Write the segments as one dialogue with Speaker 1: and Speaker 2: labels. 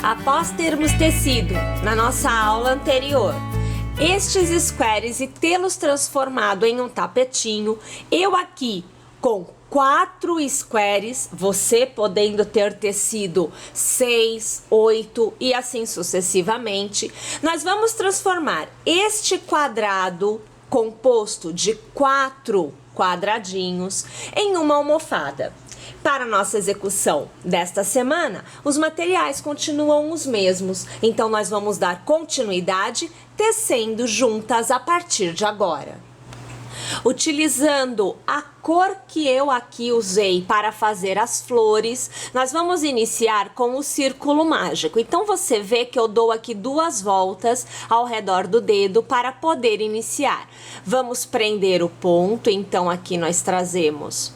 Speaker 1: Após termos tecido na nossa aula anterior estes squares e tê-los transformado em um tapetinho, eu aqui com 4 squares, você podendo ter tecido 6, 8 e assim sucessivamente, nós vamos transformar este quadrado composto de 4 quadradinhos em uma almofada. Para nossa execução desta semana, os materiais continuam os mesmos, então nós vamos dar continuidade tecendo juntas a partir de agora. Utilizando a cor que eu aqui usei para fazer as flores, nós vamos iniciar com o círculo mágico. Então você vê que eu dou aqui 2 voltas ao redor do dedo para poder iniciar. Vamos prender o ponto, então aqui nós trazemos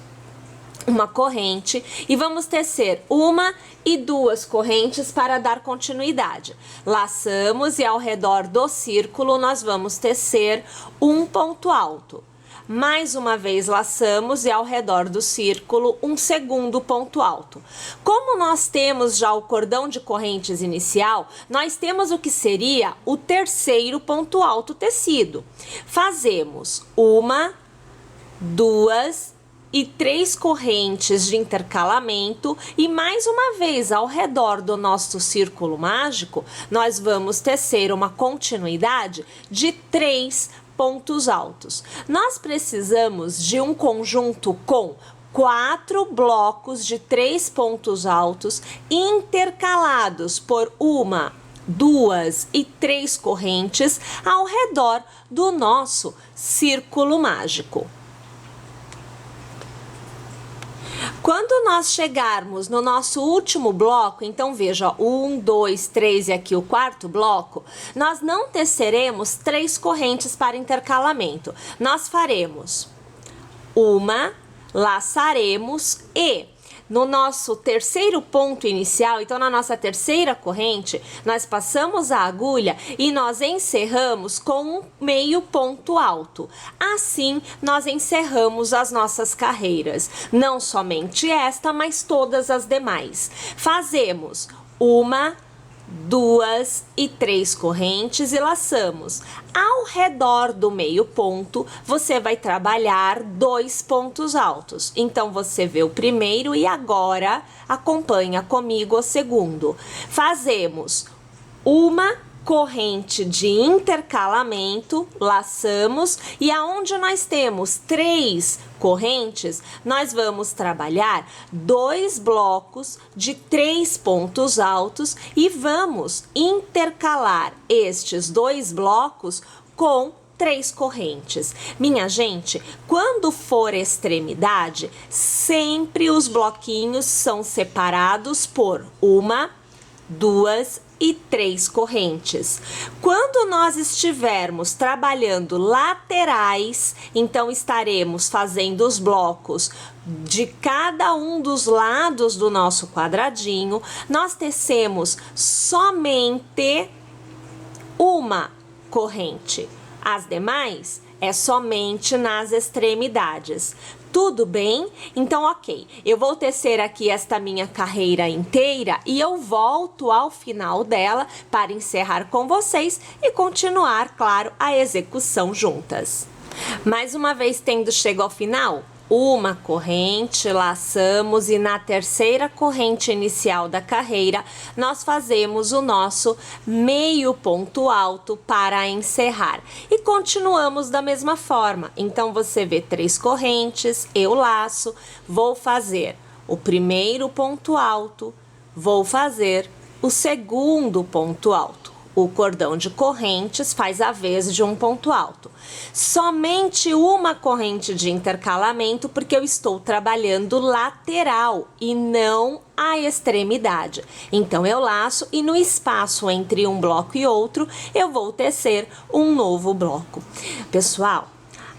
Speaker 1: uma corrente e vamos tecer 1 e 2 correntes para dar continuidade. Laçamos e ao redor do círculo nós vamos tecer um ponto alto. Mais uma vez laçamos e ao redor do círculo um segundo ponto alto. Como nós temos já o cordão de correntes inicial, nós temos o que seria o terceiro ponto alto tecido. Fazemos 1, 2 e 3 correntes de intercalamento e mais uma vez ao redor do nosso círculo mágico, nós vamos tecer uma continuidade de 3 pontos altos. Nós precisamos de um conjunto com 4 blocos de 3 pontos altos intercalados por 1, 2 e 3 correntes ao redor do nosso círculo mágico. Quando nós chegarmos no nosso último bloco, então veja, 1, 2, 3 e aqui o quarto bloco, nós não teceremos 3 correntes para intercalamento. Nós faremos 1, laçaremos e no nosso terceiro ponto inicial, então na nossa terceira corrente, nós passamos a agulha e nós encerramos com um meio ponto alto. Assim, nós encerramos as nossas carreiras. Não somente esta, mas todas as demais. Fazemos 1, 2 e 3 correntes e laçamos. Ao redor do meio ponto, você vai trabalhar 2 pontos altos. Então, você vê o primeiro e agora acompanha comigo o segundo. Fazemos 1 corrente de intercalamento, laçamos e aonde nós temos 3 correntes, nós vamos trabalhar 2 blocos de 3 pontos altos e vamos intercalar estes 2 blocos com 3 correntes. Minha gente, quando for extremidade, sempre os bloquinhos são separados por 1, 2 e 3 correntes. Quando nós estivermos trabalhando laterais, então estaremos fazendo os blocos de cada um dos lados do nosso quadradinho, nós tecemos somente uma corrente. As demais é somente nas extremidades. Tudo bem? Então, ok. Eu vou tecer aqui esta minha carreira inteira e eu volto ao final dela para encerrar com vocês e continuar, claro, a execução juntas. Mais uma vez, tendo chegado ao final, uma corrente, laçamos e na terceira corrente inicial da carreira, nós fazemos o nosso meio ponto alto para encerrar. E continuamos da mesma forma. Então, você vê 3 correntes, eu laço, vou fazer o primeiro ponto alto, vou fazer o segundo ponto alto. O cordão de correntes faz a vez de um ponto alto. Somente uma corrente de intercalamento, porque eu estou trabalhando lateral e não a extremidade. Então, eu laço e no espaço entre um bloco e outro, eu vou tecer um novo bloco. Pessoal,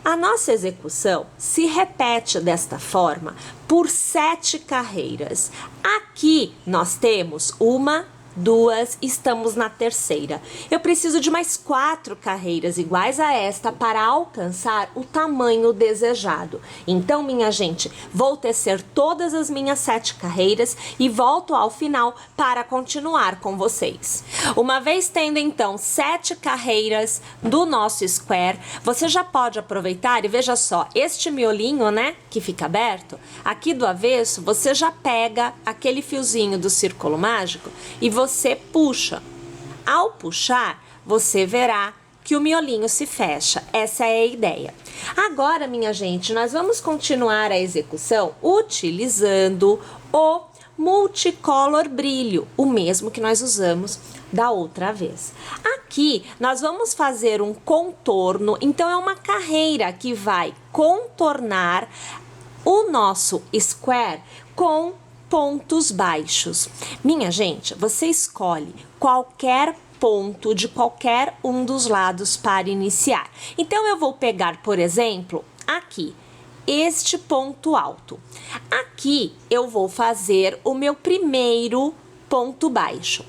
Speaker 1: a nossa execução se repete desta forma por 7 carreiras. Aqui, nós temos 1, 2, estamos na terceira. Eu preciso de mais 4 carreiras iguais a esta para alcançar o tamanho desejado. Então, minha gente, vou tecer todas as minhas 7 carreiras e volto ao final para continuar com vocês. Uma vez tendo, então, 7 carreiras do nosso square, você já pode aproveitar e veja só, este miolinho, né, que fica aberto, aqui do avesso, você já pega aquele fiozinho do círculo mágico e você puxa. Ao puxar, você verá que o miolinho se fecha. Essa é a ideia. Agora, minha gente, nós vamos continuar a execução utilizando o multicolor brilho, o mesmo que nós usamos da outra vez. Aqui, nós vamos fazer um contorno, então é uma carreira que vai contornar o nosso square com pontos baixos. Minha gente, você escolhe qualquer ponto de qualquer um dos lados para iniciar. Então, eu vou pegar, por exemplo, aqui, este ponto alto. Aqui, eu vou fazer o meu primeiro ponto baixo.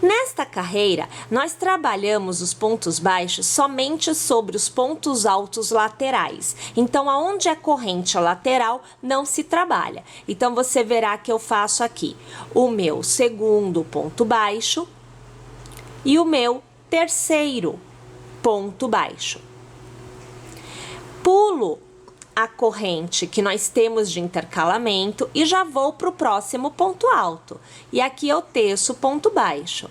Speaker 1: Nesta carreira, nós trabalhamos os pontos baixos somente sobre os pontos altos laterais. Então, aonde é corrente lateral, não se trabalha. Então, você verá que eu faço aqui o meu segundo ponto baixo e o meu terceiro ponto baixo. Pulo a corrente que nós temos de intercalamento e já vou para o próximo ponto alto. E aqui eu teço o ponto baixo.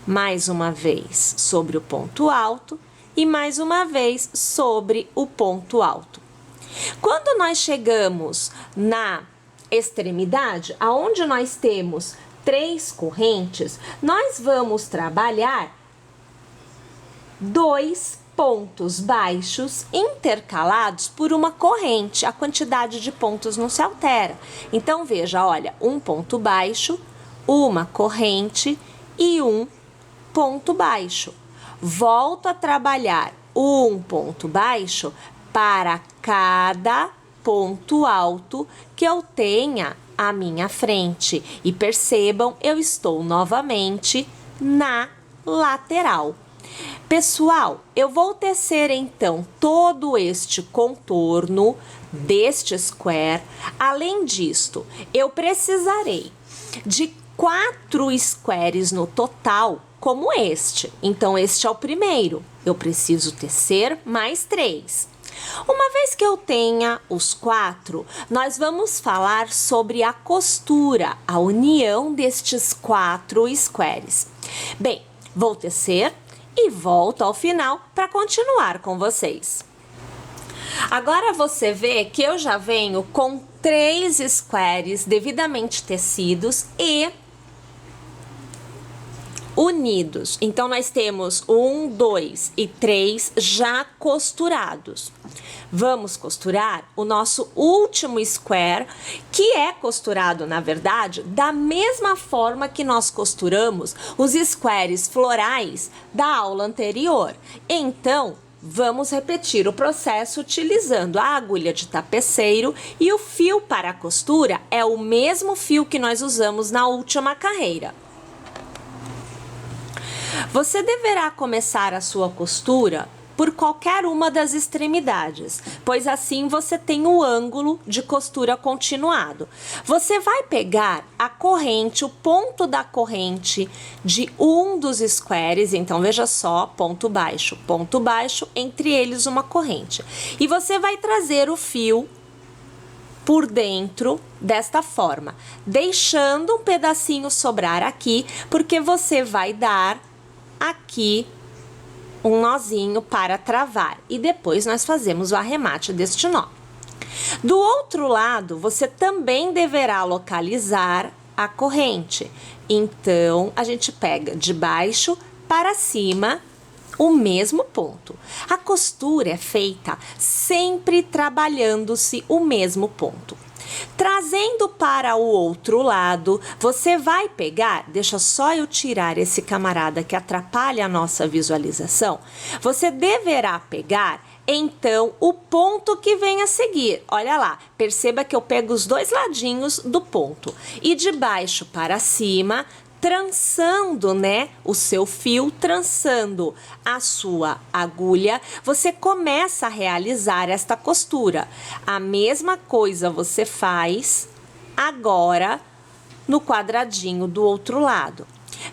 Speaker 1: Mais uma vez sobre o ponto alto e mais uma vez sobre o ponto alto. Quando nós chegamos na extremidade, aonde nós temos 3 correntes, nós vamos trabalhar 2 pontos baixos intercalados por uma corrente. A quantidade de pontos não se altera. Então, veja, olha, um ponto baixo, uma corrente e um ponto baixo. Volto a trabalhar um ponto baixo para cada ponto alto que eu tenha à minha frente. E percebam, eu estou novamente na lateral. Pessoal, eu vou tecer então todo este contorno deste square. Além disto, eu precisarei de 4 squares no total, como este. Então, este é o primeiro. Eu preciso tecer mais 3. Uma vez que eu tenha os 4, nós vamos falar sobre a costura, a união destes 4 squares. Bem, vou tecer e volto ao final para continuar com vocês. Agora você vê que eu já venho com 3 squares devidamente tecidos e unidos. Então, nós temos 1, 2 e 3 já costurados. Vamos costurar o nosso último square, que é costurado, na verdade, da mesma forma que nós costuramos os squares florais da aula anterior. Então, vamos repetir o processo utilizando a agulha de tapeceiro e o fio para a costura é o mesmo fio que nós usamos na última carreira. Você deverá começar a sua costura por qualquer uma das extremidades, pois assim você tem o ângulo de costura continuado. Você vai pegar a corrente, o ponto da corrente de um dos squares, então veja só, ponto baixo, entre eles uma corrente. E você vai trazer o fio por dentro desta forma, deixando um pedacinho sobrar aqui, porque você vai dar aqui um nozinho para travar e depois nós fazemos o arremate deste nó. Do outro lado, você também deverá localizar a corrente. Então, a gente pega de baixo para cima o mesmo ponto. A costura é feita sempre trabalhando-se o mesmo ponto. Trazendo para o outro lado, você vai pegar, deixa só eu tirar esse camarada que atrapalha a nossa visualização, você deverá pegar, então, o ponto que vem a seguir. Olha lá, perceba que eu pego os 2 ladinhos do ponto e de baixo para cima, trançando, né, o seu fio, trançando a sua agulha, você começa a realizar esta costura. A mesma coisa você faz agora no quadradinho do outro lado.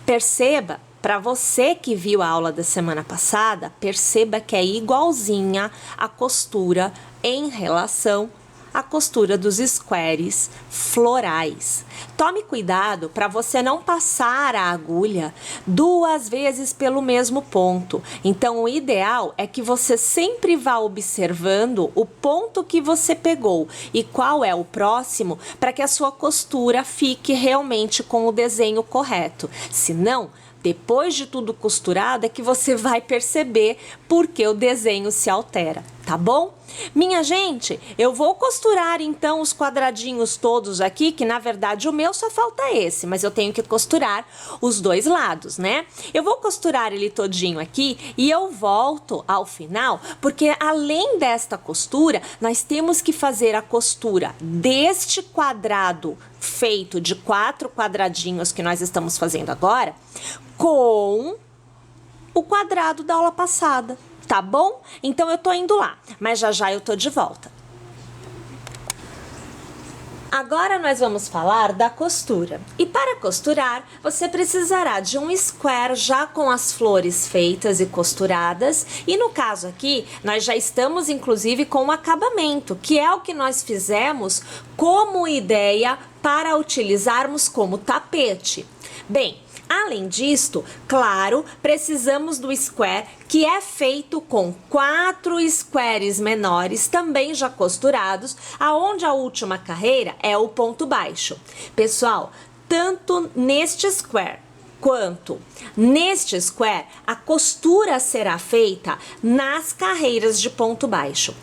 Speaker 1: Perceba, para você que viu a aula da semana passada, perceba que é igualzinha a costura em relação a costura dos squares florais. Tome cuidado para você não passar a agulha 2 vezes pelo mesmo ponto. Então, o ideal é que você sempre vá observando o ponto que você pegou e qual é o próximo para que a sua costura fique realmente com o desenho correto. Senão, depois de tudo costurado, é que você vai perceber por que o desenho se altera, tá bom? Minha gente, eu vou costurar então os quadradinhos todos aqui, que na verdade o meu só falta esse, mas eu tenho que costurar os 2 lados, né? Eu vou costurar ele todinho aqui e eu volto ao final, porque além desta costura, nós temos que fazer a costura deste quadrado feito de 4 quadradinhos que nós estamos fazendo agora, com o quadrado da aula passada. Tá bom? Então, eu tô indo lá, mas já eu tô de volta. Agora, nós vamos falar da costura. E para costurar, você precisará de um square já com as flores feitas e costuradas. E no caso aqui, nós já estamos, inclusive, com o acabamento, que é o que nós fizemos como ideia para utilizarmos como tapete. Bem, além disto, claro, precisamos do square, que é feito com 4 squares menores, também já costurados, aonde a última carreira é o ponto baixo. Pessoal, tanto neste square quanto neste square, a costura será feita nas carreiras de ponto baixo.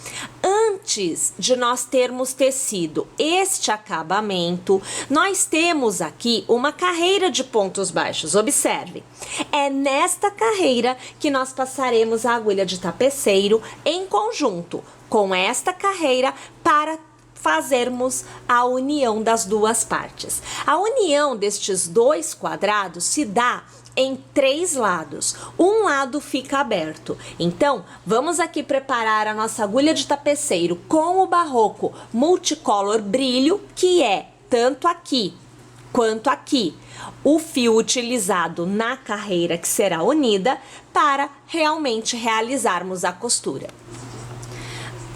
Speaker 1: Antes de nós termos tecido este acabamento, nós temos aqui uma carreira de pontos baixos. Observe, é nesta carreira que nós passaremos a agulha de tapeceiro em conjunto com esta carreira para fazermos a união das 2 partes. A união destes 2 quadrados se dá em 3 lados. Um lado fica aberto. Então, vamos aqui preparar a nossa agulha de tapeceiro com o Barroco Multicolor Brilho, que é tanto aqui quanto aqui o fio utilizado na carreira que será unida para realmente realizarmos a costura.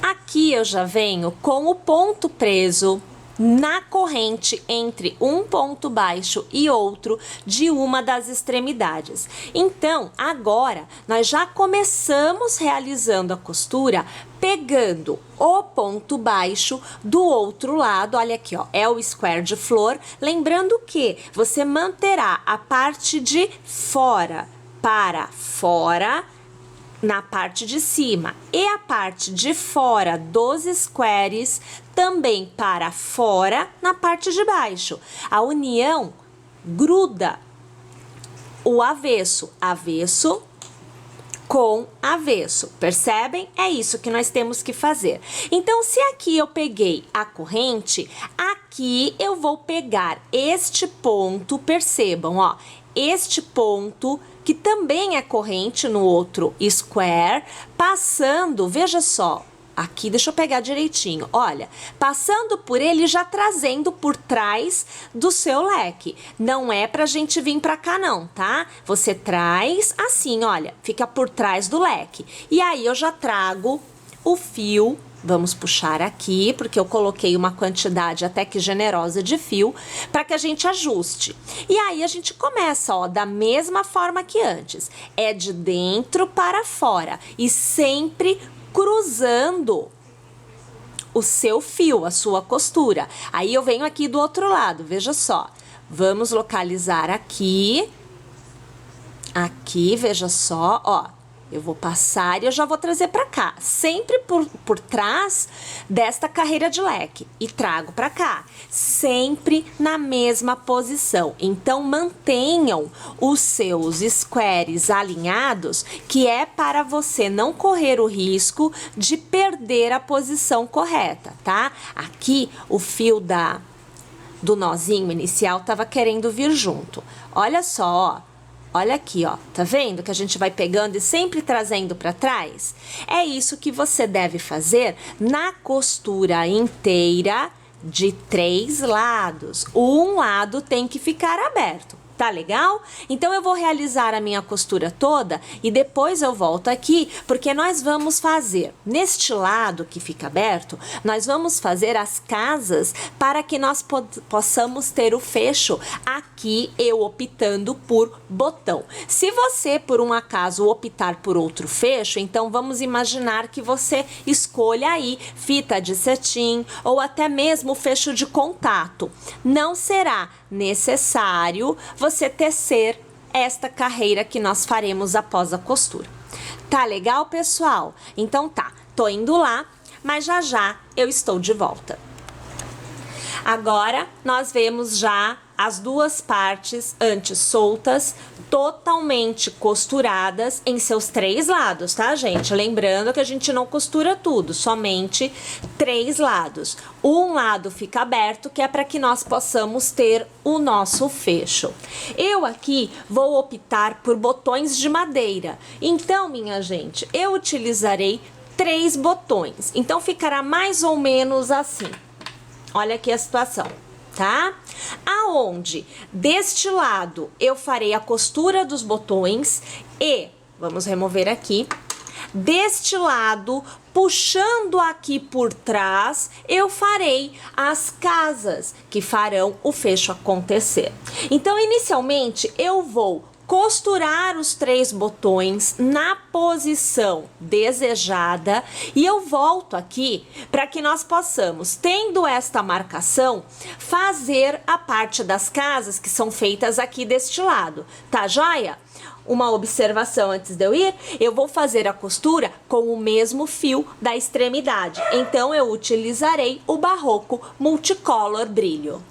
Speaker 1: Aqui eu já venho com o ponto preso na corrente entre um ponto baixo e outro de uma das extremidades. Então, agora, nós já começamos realizando a costura pegando o ponto baixo do outro lado. Olha aqui, ó, é o square de flor. Lembrando que você manterá a parte de fora para fora na parte de cima e a parte de fora dos squares também para fora na parte de baixo. A união gruda o avesso com avesso, percebem? É isso que nós temos que fazer. Então, se aqui eu peguei a corrente, aqui eu vou pegar este ponto, percebam, ó, este ponto que também é corrente no outro square, passando, veja só, aqui deixa eu pegar direitinho, olha, passando por ele já trazendo por trás do seu leque. Não é pra gente vir pra cá não, tá? Você traz assim, olha, fica por trás do leque. E aí eu já trago o fio. Vamos puxar aqui, porque eu coloquei uma quantidade até que generosa de fio, para que a gente ajuste. E aí a gente começa, ó, da mesma forma que antes. É de dentro para fora e sempre cruzando o seu fio, a sua costura. Aí eu venho aqui do outro lado, veja só. Vamos localizar aqui. Aqui, veja só, ó. Eu vou passar e eu já vou trazer para cá, sempre por trás desta carreira de leque e trago para cá, sempre na mesma posição. Então, mantenham os seus squares alinhados, que é para você não correr o risco de perder a posição correta, tá? Aqui, o fio do nozinho inicial tava querendo vir junto. Olha só, ó. Olha aqui, ó, tá vendo que a gente vai pegando e sempre trazendo para trás? É isso que você deve fazer na costura inteira de 3 lados. Um lado tem que ficar aberto. Tá legal? Então eu vou realizar a minha costura toda e depois eu volto aqui, porque nós vamos fazer, neste lado que fica aberto, nós vamos fazer as casas para que nós possamos ter o fecho aqui, eu optando por botão. Se você, por um acaso, optar por outro fecho, então vamos imaginar que você escolha aí fita de cetim ou até mesmo o fecho de contato. Não será necessário você tecer esta carreira que nós faremos após a costura. Tá legal, pessoal? Então tá, tô indo lá, mas já já eu estou de volta. Agora nós vemos já as duas partes antes soltas, totalmente costuradas em seus 3 lados, tá, gente? Lembrando que a gente não costura tudo, somente 3 lados. Um lado fica aberto, que é para que nós possamos ter o nosso fecho. Eu aqui vou optar por botões de madeira. Então, minha gente, eu utilizarei 3 botões. Então, ficará mais ou menos assim. Olha aqui a situação, tá? Aonde deste lado eu farei a costura dos botões e, vamos remover aqui, deste lado, puxando aqui por trás, eu farei as casas que farão o fecho acontecer. Então, inicialmente, eu vou costurar os 3 botões na posição desejada e eu volto aqui para que nós possamos, tendo esta marcação, fazer a parte das casas que são feitas aqui deste lado, tá joia? Uma observação antes de eu ir, eu vou fazer a costura com o mesmo fio da extremidade, então eu utilizarei o Barroco Multicolor Brilho.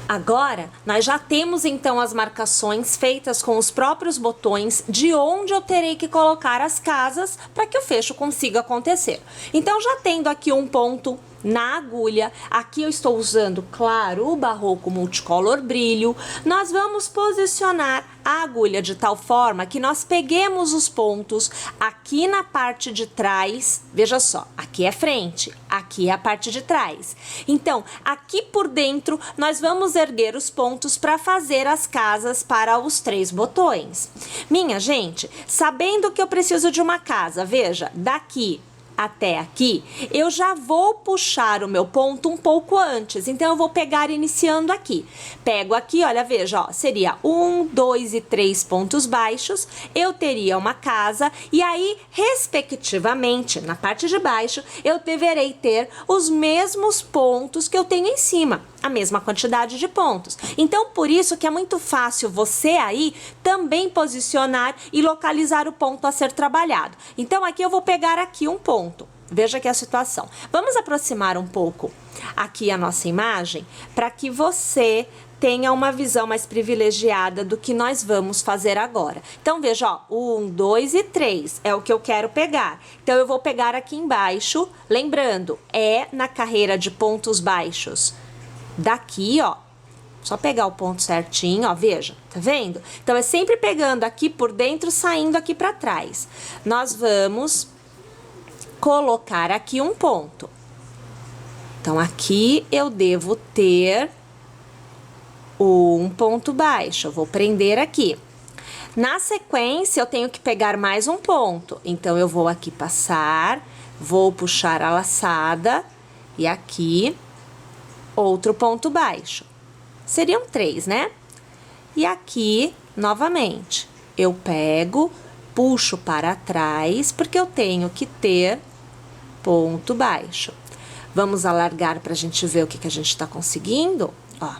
Speaker 1: Agora, nós já temos então as marcações feitas com os próprios botões de onde eu terei que colocar as casas para que o fecho consiga acontecer. Então, já tendo aqui um ponto na agulha, aqui eu estou usando, claro, o Barroco Multicolor Brilho, nós vamos posicionar a agulha de tal forma que nós peguemos os pontos aqui na parte de trás, veja só, aqui é frente, aqui é a parte de trás. Então, aqui por dentro, nós vamos erguer os pontos para fazer as casas para os 3 botões. Minha gente, sabendo que eu preciso de uma casa, veja, daqui até aqui, eu já vou puxar o meu ponto um pouco antes. Então, eu vou pegar iniciando aqui. Pego aqui, olha, veja, ó, seria 1, 2 e 3 pontos baixos. Eu teria uma casa e aí, respectivamente, na parte de baixo, eu deverei ter os mesmos pontos que eu tenho em cima. A mesma quantidade de pontos. Então, por isso que é muito fácil você aí também posicionar e localizar o ponto a ser trabalhado. Então, aqui eu vou pegar aqui um ponto. Veja aqui a situação. Vamos aproximar um pouco aqui a nossa imagem para que você tenha uma visão mais privilegiada do que nós vamos fazer agora. Então, veja, ó, 1, 2 e 3 é o que eu quero pegar. Então, eu vou pegar aqui embaixo, lembrando, é na carreira de pontos baixos. Daqui, ó, só pegar o ponto certinho, ó, veja, tá vendo? Então, é sempre pegando aqui por dentro, saindo aqui pra trás. Nós vamos colocar aqui um ponto. Então, aqui eu devo ter um ponto baixo, eu vou prender aqui. Na sequência, eu tenho que pegar mais um ponto. Então, eu vou aqui passar, vou puxar a laçada e aqui outro ponto baixo. Seriam 3, né? E aqui, novamente, eu pego, puxo para trás, porque eu tenho que ter ponto baixo. Vamos alargar para a gente ver o que a gente está conseguindo. Ó,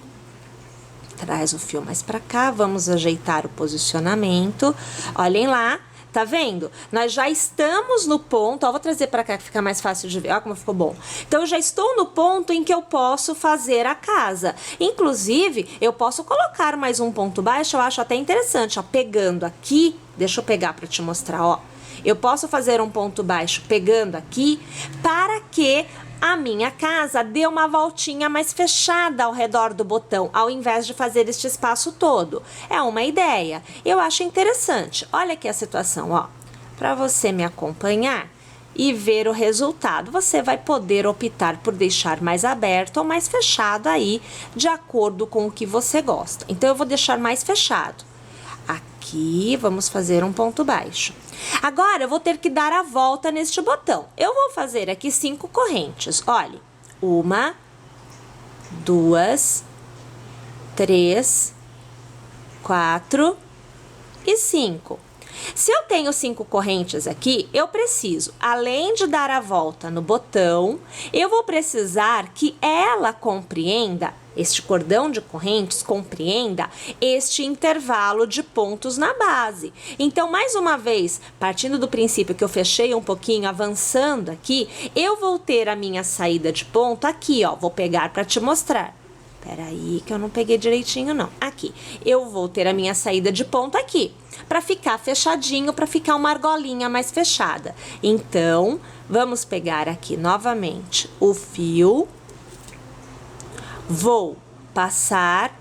Speaker 1: traz o fio mais para cá, vamos ajeitar o posicionamento. Olhem lá. Tá vendo? Nós já estamos no ponto, ó, vou trazer para cá que fica mais fácil de ver, ó como ficou bom. Então, eu já estou no ponto em que eu posso fazer a casa. Inclusive, eu posso colocar mais um ponto baixo, eu acho até interessante, ó, pegando aqui, deixa eu pegar para te mostrar, ó. Eu posso fazer um ponto baixo pegando aqui, para que a minha casa dê uma voltinha mais fechada ao redor do botão, ao invés de fazer este espaço todo. É uma ideia. Eu acho interessante. Olha aqui a situação, ó. Para você me acompanhar e ver o resultado, você vai poder optar por deixar mais aberto ou mais fechado aí, de acordo com o que você gosta. Então, eu vou deixar mais fechado. Aqui, vamos fazer um ponto baixo. Agora, eu vou ter que dar a volta neste botão. Eu vou fazer aqui 5 correntes. Olha, 1, 2, 3, 4 e 5. Se eu tenho 5 correntes aqui, eu preciso, além de dar a volta no botão, eu vou precisar que ela compreenda, este cordão de correntes compreenda este intervalo de pontos na base. Então, mais uma vez, partindo do princípio que eu fechei um pouquinho, avançando aqui, eu vou ter a minha saída de ponto aqui, ó. Vou pegar para te mostrar. Peraí, que eu não peguei direitinho, não. Aqui. Eu vou ter a minha saída de ponto aqui, para ficar fechadinho, para ficar uma argolinha mais fechada. Então, vamos pegar aqui novamente o fio. Vou passar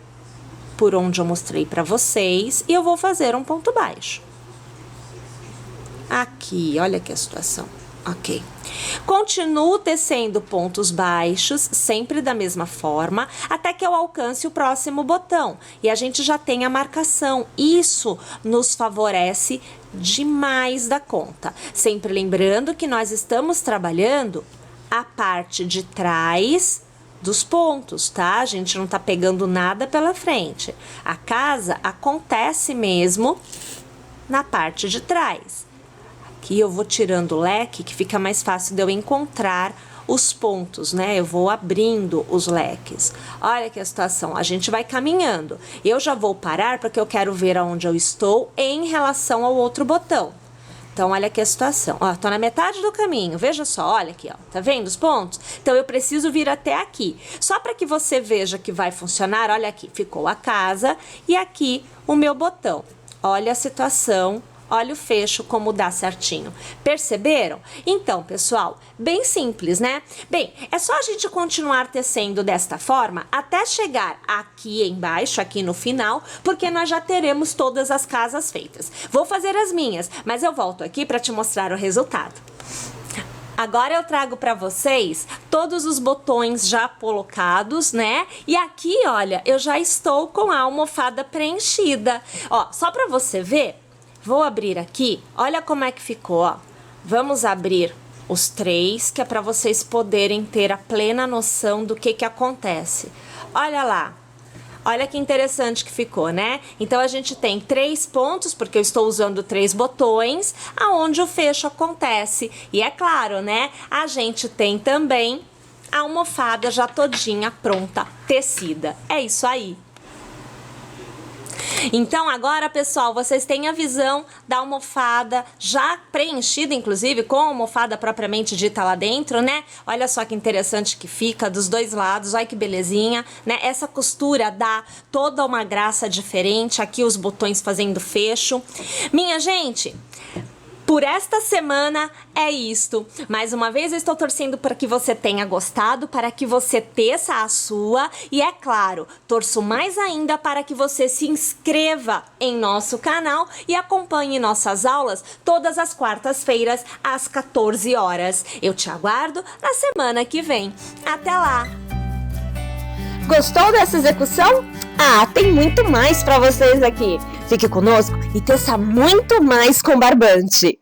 Speaker 1: por onde eu mostrei para vocês e eu vou fazer um ponto baixo. Aqui, olha aqui a situação. Ok. Continuo tecendo pontos baixos, sempre da mesma forma, até que eu alcance o próximo botão. E a gente já tem a marcação. Isso nos favorece demais da conta. Sempre lembrando que nós estamos trabalhando a parte de trás dos pontos, tá? A gente não tá pegando nada pela frente. A casa acontece mesmo na parte de trás. Aqui eu vou tirando o leque, que fica mais fácil de eu encontrar os pontos, né? Eu vou abrindo os leques. Olha que a situação, a gente vai caminhando. Eu já vou parar porque eu quero ver aonde eu estou em relação ao outro botão. Então, olha aqui a situação. Ó, tô na metade do caminho, veja só, olha aqui, ó. Tá vendo os pontos? Então, eu preciso vir até aqui. Só para que você veja que vai funcionar, olha aqui, ficou a casa e aqui o meu botão. Olha a situação. Olha o fecho como dá certinho. Perceberam? Então, pessoal, bem simples, né? Bem, é só a gente continuar tecendo desta forma até chegar aqui embaixo, aqui no final, porque nós já teremos todas as casas feitas. Vou fazer as minhas, mas eu volto aqui para te mostrar o resultado. Agora eu trago para vocês todos os botões já colocados, né? E aqui, olha, eu já estou com a almofada preenchida. Ó, só para você ver, vou abrir aqui, olha como é que ficou, ó. Vamos abrir os 3, que é para vocês poderem ter a plena noção do que acontece. Olha lá, olha que interessante que ficou, né? Então, a gente tem 3 pontos, porque eu estou usando 3 botões, aonde o fecho acontece. E é claro, né? A gente tem também a almofada já todinha pronta, tecida. É isso aí. Então, agora, pessoal, vocês têm a visão da almofada já preenchida, inclusive, com a almofada propriamente dita lá dentro, né? Olha só que interessante que fica dos dois lados, olha que belezinha, né? Essa costura dá toda uma graça diferente, aqui os botões fazendo fecho. Minha gente, por esta semana é isto. Mais uma vez eu estou torcendo para que você tenha gostado, para que você teça a sua e, é claro, torço mais ainda para que você se inscreva em nosso canal e acompanhe nossas aulas todas as quartas-feiras às 14 horas. Eu te aguardo na semana que vem. Até lá! Gostou dessa execução? Ah, tem muito mais para vocês aqui. Fique conosco e teça muito mais com barbante.